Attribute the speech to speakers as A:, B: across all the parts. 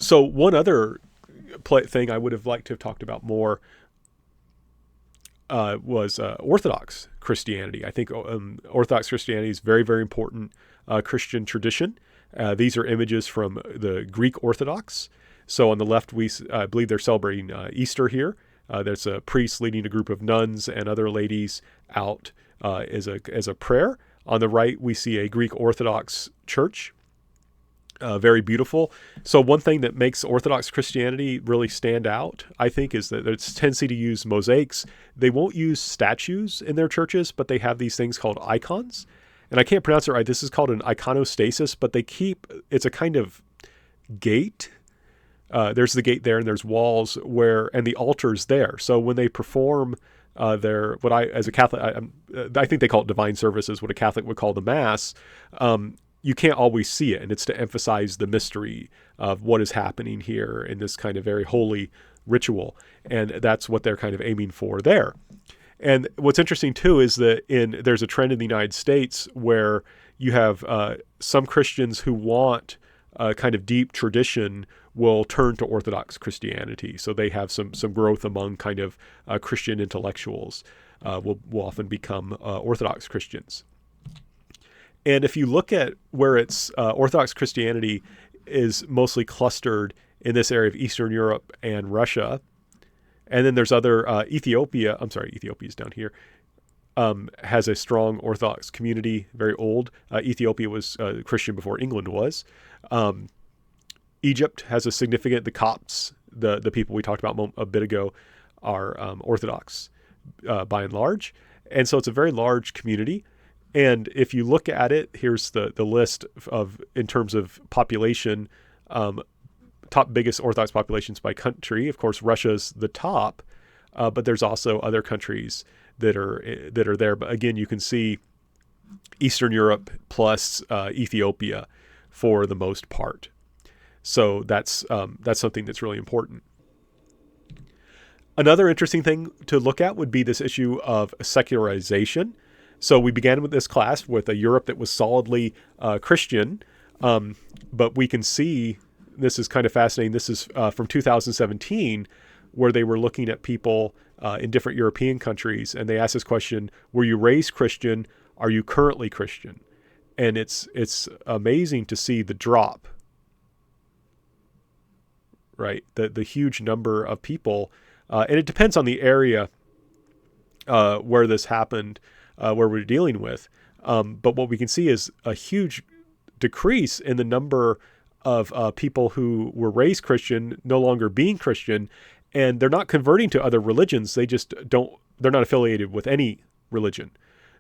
A: So one other thing I would have liked to have talked about more was Orthodox Christianity. I think Orthodox Christianity is very, very important Christian tradition. These are images from the Greek Orthodox. So on the left, I believe they're celebrating Easter here. There's a priest leading a group of nuns and other ladies out as a prayer. On the right, we see a Greek Orthodox church. Very beautiful. So one thing that makes Orthodox Christianity really stand out, I think, is that its tendency to use mosaics. They won't use statues in their churches, but they have these things called icons. And I can't pronounce it right. This is called an iconostasis, but it's a kind of gate. There's the gate there, and there's walls and the altar's there. So when they perform as a Catholic, I think they call it divine services, what a Catholic would call the Mass. You can't always see it, and it's to emphasize the mystery of what is happening here in this kind of very holy ritual, and that's what they're kind of aiming for there. And what's interesting too is that there's a trend in the United States where you have some Christians who want a kind of deep tradition will turn to Orthodox Christianity. So they have some growth among kind of Christian intellectuals will often become Orthodox Christians. And if you look at where it's Orthodox Christianity is mostly clustered in this area of Eastern Europe and Russia, and then there's other Ethiopia's down here, has a strong Orthodox community, very old. Ethiopia was Christian before England was. Egypt has the Copts, the people we talked about a bit ago, are Orthodox by and large. And so it's a very large community. And if you look at it, here's the list in terms of population, top biggest Orthodox populations by country. Of course, Russia's the top, but there's also other countries that are there. But again, you can see Eastern Europe plus Ethiopia for the most part. So that's something that's really important. Another interesting thing to look at would be this issue of secularization. So we began with this class with a Europe that was solidly Christian, but we can see, this is kind of fascinating, this is from 2017, where they were looking at people in different European countries, and they asked this question, were you raised Christian? Are you currently Christian? And it's amazing to see the drop, right? The huge number of people, and it depends on the area where this happened, where we're dealing with. But what we can see is a huge decrease in the number of people who were raised Christian no longer being Christian, and they're not converting to other religions. They're not affiliated with any religion.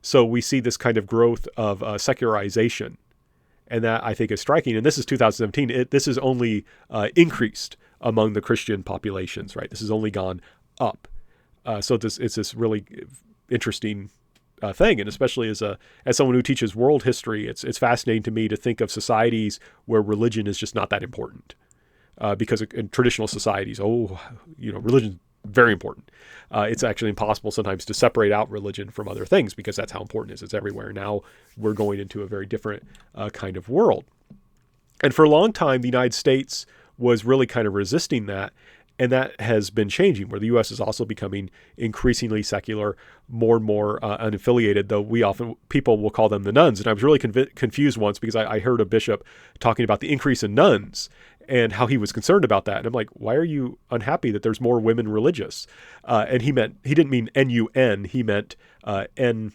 A: So we see this kind of growth of secularization, and that I think is striking. And this is 2017. This is only increased among the Christian populations, right? This has only gone up. So it's this really interesting thing, and especially as someone who teaches world history, it's fascinating to me to think of societies where religion is just not that important, because in traditional societies, religion is very important. It's actually impossible sometimes to separate out religion from other things because that's how important it is. It's everywhere. Now we're going into a very different kind of world, and for a long time, the United States was really kind of resisting that. And that has been changing, where the U.S. is also becoming increasingly secular, more and more unaffiliated, though people will call them the nuns. And I was really confused once because I heard a bishop talking about the increase in nuns and how he was concerned about that. And I'm like, why are you unhappy that there's more women religious? And he didn't mean N-U-N, he meant N-O-N-E-S.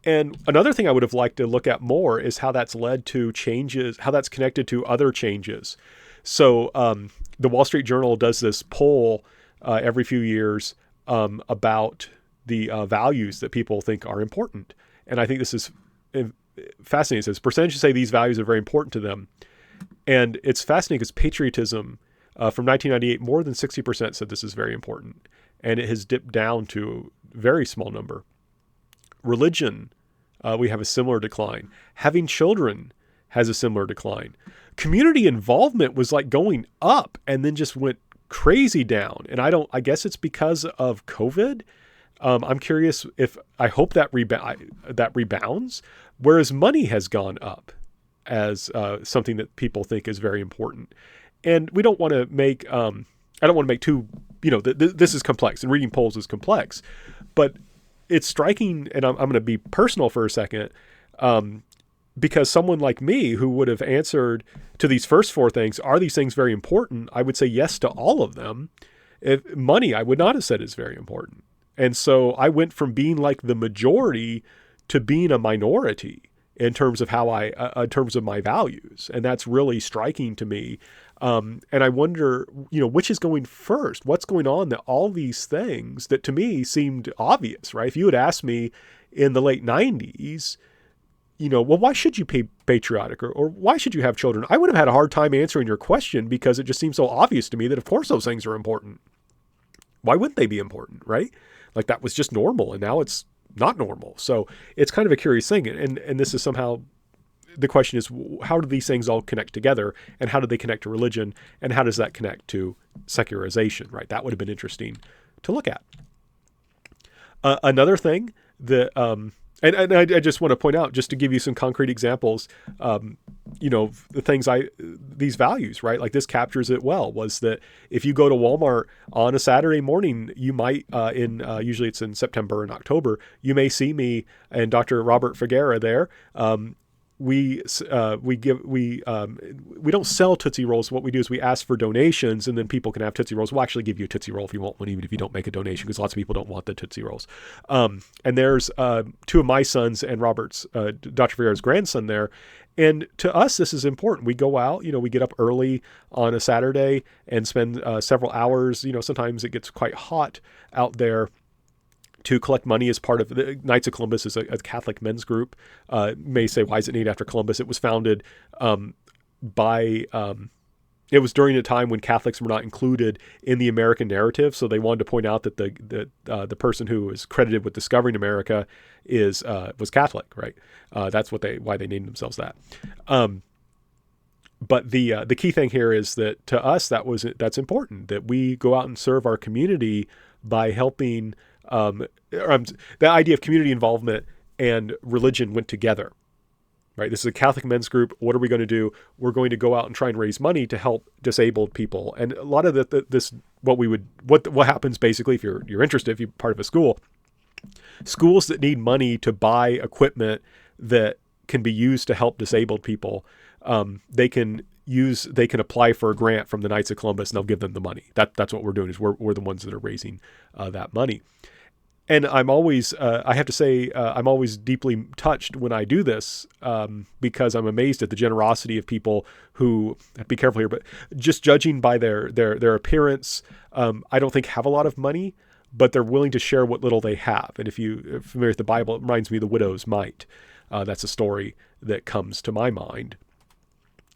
A: And another thing I would have liked to look at more is how that's led to changes, how that's connected to other changes. So the Wall Street Journal does this poll every few years about the values that people think are important. And I think this is fascinating. It says percentages say these values are very important to them. And it's fascinating because patriotism from 1998, more than 60% said this is very important. And it has dipped down to a very small number. Religion, we have a similar decline. Having children has a similar decline. Community involvement was like going up and then just went crazy down. And I guess it's because of COVID. I'm curious I hope that rebounds, whereas money has gone up. as something that people think is very important. And we don't want to make, I don't want to make too, this is complex, and reading polls is complex, but it's striking, and I'm going to be personal for a second, because someone like me who would have answered to these first four things, are these things very important? I would say yes to all of them. If money, I would not have said is very important. And so I went from being like the majority to being a minority in terms of in terms of my values. And that's really striking to me. And I wonder, which is going first? What's going on that all these things that to me seemed obvious, right? If you had asked me in the late 90s, well, why should you be patriotic or why should you have children? I would have had a hard time answering your question because it just seems so obvious to me that of course those things are important. Why wouldn't they be important, right? Like that was just normal and now it's not normal. So it's kind of a curious thing. And this is somehow, the question is, how do these things all connect together and how do they connect to religion and how does that connect to secularization, right? That would have been interesting to look at. Another thing that, and I just want to point out, just to give you some concrete examples, the things these values, right? Like this captures it well, was that if you go to Walmart on a Saturday morning, you might, usually it's in September and October, you may see me and Dr. Robert Figuera there. We don't sell Tootsie Rolls. What we do is we ask for donations and then people can have Tootsie Rolls. We'll actually give you a Tootsie Roll if you want one, even if you don't make a donation, because lots of people don't want the Tootsie Rolls. And there's two of my sons and Robert's, Dr. Figuera's grandson there. And to us, this is important. We go out, we get up early on a Saturday and spend several hours. Sometimes it gets quite hot out there, to collect money as part of the Knights of Columbus is a Catholic men's group. May say, why is it named after Columbus? It was founded it was during a time when Catholics were not included in the American narrative. So they wanted to point out that the person who is credited with discovering America was Catholic, right? That's why they named themselves that. But the key thing here is that to us, that's important, that we go out and serve our community by helping. The idea of community involvement and religion went together, right? This is a Catholic men's group. What are we going to do? We're going to go out and try and raise money to help disabled people. And a lot of what happens basically, if you're interested, if you're part of a school, schools that need money to buy equipment that can be used to help disabled people, they can apply for a grant from the Knights of Columbus and they'll give them the money. That's what we're doing, is we're the ones that are raising that money. And I'm always, I have to say, I'm always deeply touched when I do this, because I'm amazed at the generosity of people who, be careful here, but just judging by their appearance, I don't think have a lot of money, but they're willing to share what little they have. And if you're familiar with the Bible, it reminds me of the widow's mite. That's a story that comes to my mind.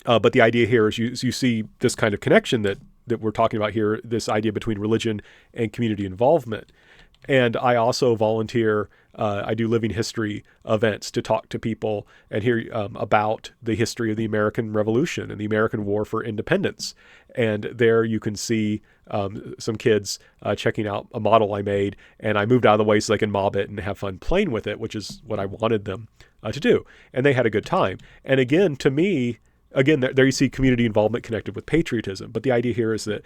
A: But the idea here is you see this kind of connection that we're talking about here, this idea between religion and community involvement. And I also volunteer, I do living history events to talk to people and hear about the history of the American Revolution and the American War for Independence. And there you can see some kids checking out a model I made, and I moved out of the way so they can mob it and have fun playing with it, which is what I wanted them to do. And they had a good time. And again, to me, there you see community involvement connected with patriotism. But the idea here is that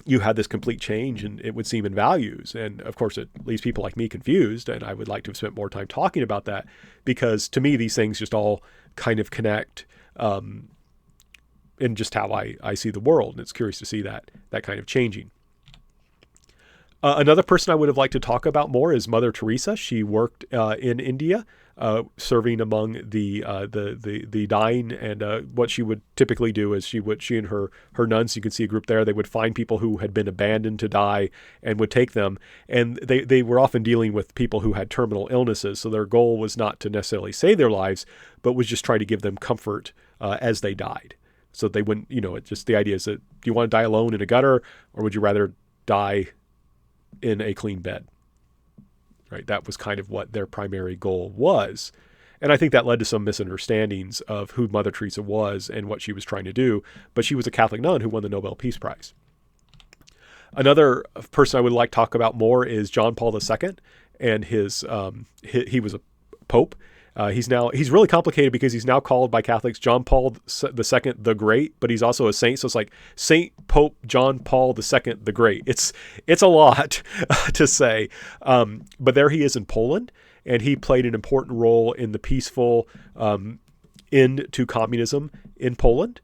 A: you had this complete change, and it would seem, in values. And of course, it leaves people like me confused. And I would like to have spent more time talking about that, because to me, these things just all kind of connect in just how I see the world. And it's curious to see that kind of changing. Another person I would have liked to talk about more is Mother Teresa. She worked in India, serving among the dying, and what she would typically do is she and her nuns, you can see a group there, they would find people who had been abandoned to die and would take them. And they were often dealing with people who had terminal illnesses. So their goal was not to necessarily save their lives, but was just try to give them comfort as they died. So they wouldn't, it's just the idea is that, do you want to die alone in a gutter, or would you rather die in a clean bed? Right? That was kind of what their primary goal was. And I think that led to some misunderstandings of who Mother Teresa was and what she was trying to do. But she was a Catholic nun who won the Nobel Peace Prize. Another person I would like to talk about more is John Paul II and he was a pope. He's really complicated because he's now called by Catholics John Paul II the Great, but he's also a saint. So it's like Saint Pope John Paul II the Great. It's a lot to say, but there he is in Poland, and he played an important role in the peaceful end to communism in Poland.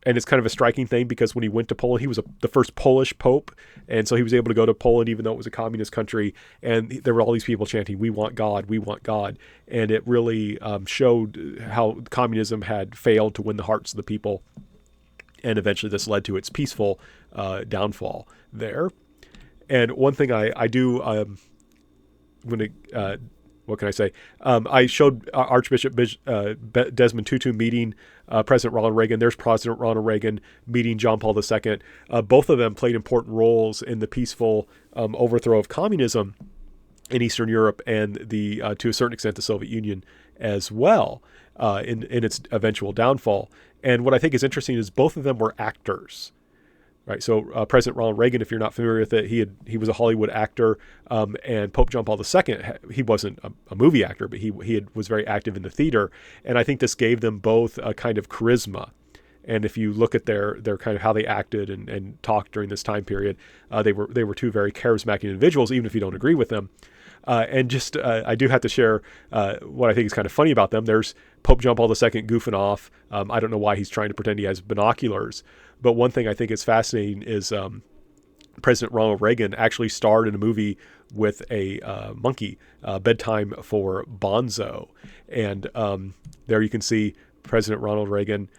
A: And it's kind of a striking thing because when he went to Poland, he was the first Polish pope. And so he was able to go to Poland, even though it was a communist country. And there were all these people chanting, "We want God, we want God." And it really showed how communism had failed to win the hearts of the people. And eventually this led to its peaceful downfall there. And one thing I do, what can I say? I showed Archbishop Desmond Tutu meeting President Ronald Reagan. There's President Ronald Reagan meeting John Paul II. Both of them played important roles in the peaceful overthrow of communism in Eastern Europe and to a certain extent, the Soviet Union as well in its eventual downfall. And what I think is interesting is both of them were actors. Right, so President Ronald Reagan, if you're not familiar with it, he was a Hollywood actor, and Pope John Paul II, he wasn't a movie actor, but he was very active in the theater, and I think this gave them both a kind of charisma. And if you look at their kind of how they acted and talked during this time period, they were two very charismatic individuals, even if you don't agree with them. And just I do have to share what I think is kind of funny about them. There's Pope John Paul II goofing off. I don't know why he's trying to pretend he has binoculars. But one thing I think is fascinating is President Ronald Reagan actually starred in a movie with a monkey, Bedtime for Bonzo. And there you can see President Ronald Reagan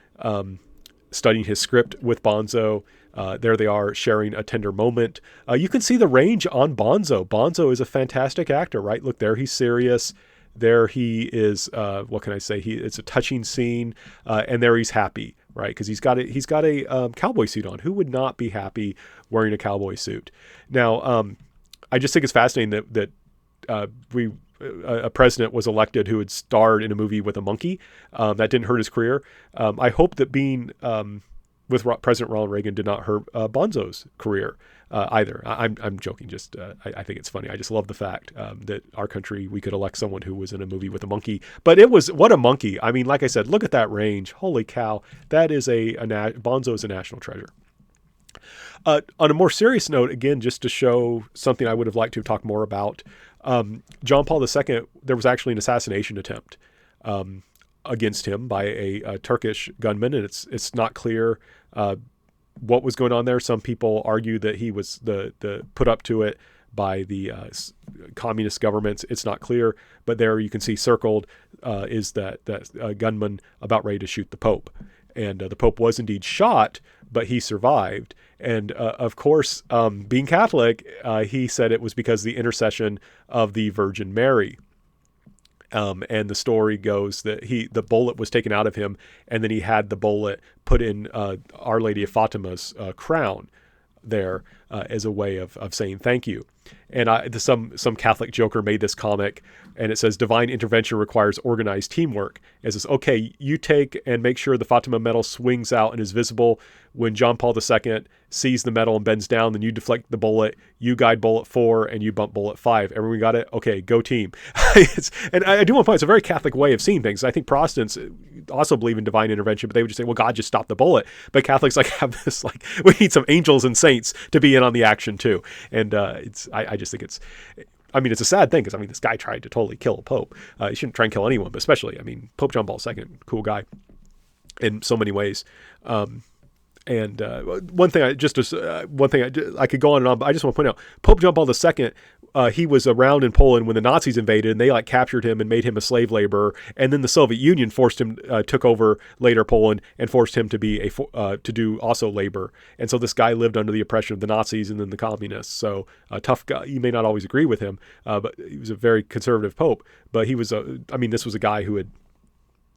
A: studying his script with Bonzo. There they are sharing a tender moment. You can see the range on Bonzo. Bonzo is a fantastic actor, right? Look, there he's serious. There he is. What can I say? It's a touching scene, and there he's happy, right? Because he's got a cowboy suit on. Who would not be happy wearing a cowboy suit? Now, I just think it's fascinating that a president was elected who had starred in a movie with a monkey. That didn't hurt his career. I hope that being with President Ronald Reagan did not hurt Bonzo's career either. I'm joking. Just I think it's funny. I just love the fact that our country, we could elect someone who was in a movie with a monkey. But what a monkey. I mean, like I said, look at that range. Holy cow. That is Bonzo is a national treasure. On a more serious note, again, just to show something I would have liked to talk more about, John Paul II, there was actually an assassination attempt against him by a Turkish gunman, and it's not clear what was going on there. Some people argue that he was the put up to it by the communist governments. It's not clear, but there you can see circled is that gunman about ready to shoot the Pope. And the Pope was indeed shot, but he survived. And of course, being Catholic, he said it was because of the intercession of the Virgin Mary. And the story goes that the bullet was taken out of him, and then he had the bullet put in Our Lady of Fatima's crown there as a way of saying thank you. And some Catholic joker made this comic, and it says, "Divine intervention requires organized teamwork." It says, okay, you take and make sure the Fatima medal swings out and is visible. When John Paul II sees the medal and bends down, then you deflect the bullet, you guide bullet 4, and you bump bullet 5. Everyone got it? Okay, go team. And I do want to point, it's a very Catholic way of seeing things. I think Protestants also believe in divine intervention, but they would just say, well, God just stopped the bullet. But Catholics have this, we need some angels and saints to be in on the action too. And I just think it's a sad thing because, this guy tried to totally kill a pope. He shouldn't try and kill anyone, but especially, Pope John Paul II, cool guy in so many ways. And one thing I could go on and on, but I just want to point out, Pope John Paul II, he was around in Poland when the Nazis invaded, and they captured him and made him a slave laborer. And then the Soviet Union took over later Poland and forced him to be to do also labor. And so this guy lived under the oppression of the Nazis and then the communists. So a tough guy. You may not always agree with him, but he was a very conservative pope. But he was this was a guy who had,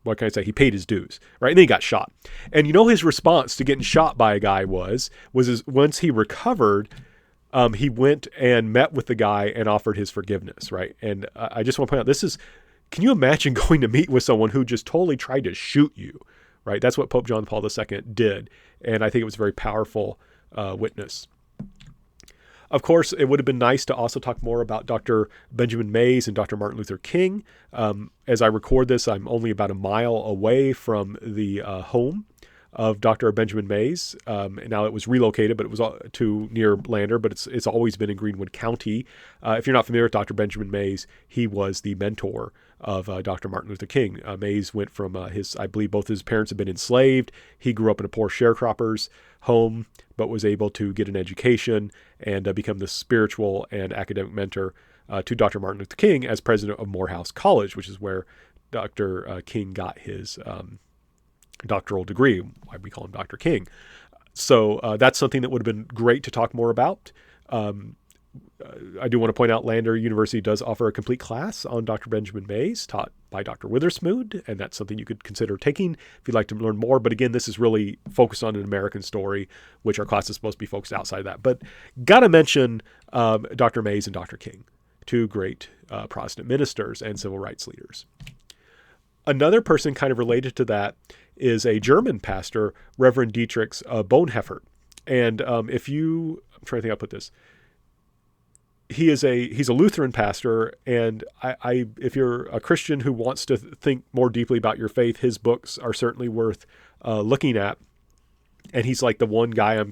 A: what can I say? He paid his dues, right? And then he got shot. And his response to getting shot by a guy was once he recovered, he went and met with the guy and offered his forgiveness, right? And I just want to point out, can you imagine going to meet with someone who just totally tried to shoot you, right? That's what Pope John Paul II did. And I think it was a very powerful witness. Of course, it would have been nice to also talk more about Dr. Benjamin Mays and Dr. Martin Luther King. As I record this, I'm only about a mile away from the home of Dr. Benjamin Mays. Now it was relocated, but it was to near Lander, but it's always been in Greenwood County. If you're not familiar with Dr. Benjamin Mays, he was the mentor of Dr. Martin Luther King. Mays went from I believe both his parents had been enslaved. He grew up in a poor sharecropper's home, but was able to get an education and become the spiritual and academic mentor to Dr. Martin Luther King as president of Morehouse College, which is where Dr. King got his doctoral degree, why we call him Dr. King. So that's something that would have been great to talk more about. I do want to point out Lander University does offer a complete class on Dr. Benjamin Mays, taught by Dr. Witherspoon, and that's something you could consider taking if you'd like to learn more. But again, this is really focused on an American story, which our class is supposed to be focused outside of that. But got to mention Dr. Mays and Dr. King, two great Protestant ministers and civil rights leaders. Another person kind of related to that is a German pastor, Reverend Dietrich Bonhoeffer. And I'm trying to think how to put this. He's a Lutheran pastor, and if you're a Christian who wants to think more deeply about your faith, his books are certainly worth looking at. And he's like the one guy I'm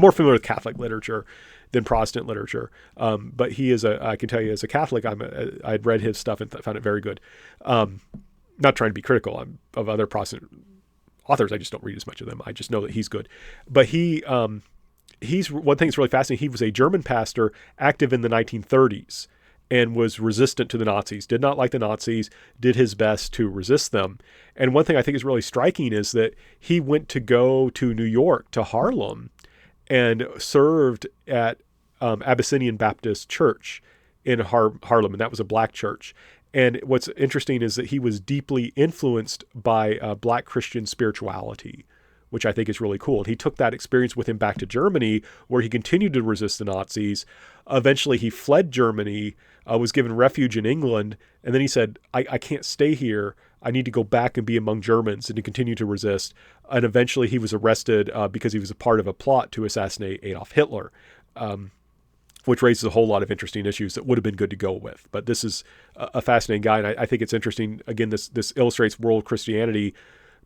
A: more familiar with Catholic literature than Protestant literature. But he is I can tell you as a Catholic, I'd read his stuff and found it very good. Not trying to be critical of other Protestant authors. I just don't read as much of them. I just know that he's good. But he's one thing that's really fascinating. He was a German pastor active in the 1930s and was resistant to the Nazis, did not like the Nazis, did his best to resist them. And one thing I think is really striking is that he went to go to New York, to Harlem, and served at Abyssinian Baptist Church in Harlem, and that was a black church. And what's interesting is that he was deeply influenced by black Christian spirituality, which I think is really cool. And he took that experience with him back to Germany, where he continued to resist the Nazis. Eventually, he fled Germany, was given refuge in England, and then he said, I can't stay here. I need to go back and be among Germans and to continue to resist. And eventually he was arrested because he was a part of a plot to assassinate Adolf Hitler, which raises a whole lot of interesting issues that would have been good to go with. But this is a fascinating guy, and I think it's interesting. Again, this illustrates world Christianity,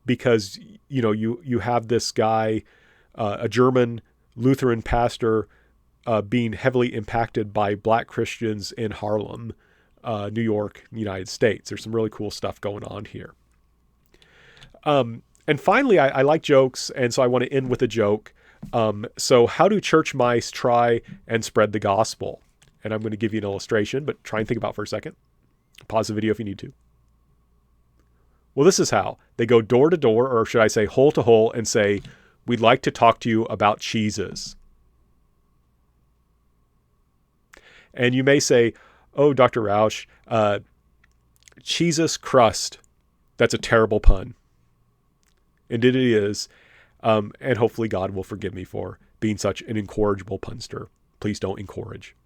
A: because you have this guy, a German Lutheran pastor, being heavily impacted by black Christians in Harlem, New York, United States. There's some really cool stuff going on here. And finally, I like jokes, and so I want to end with a joke. So how do church mice try and spread the gospel? And I'm going to give you an illustration, but try and think about it for a second. Pause the video if you need to. Well, this is how. They go door to door, or should I say hole to hole, and say, we'd like to talk to you about cheeses. And you may say, oh, Dr. Roush, cheeses crust. That's a terrible pun. And it is. And hopefully God will forgive me for being such an incorrigible punster. Please don't encourage.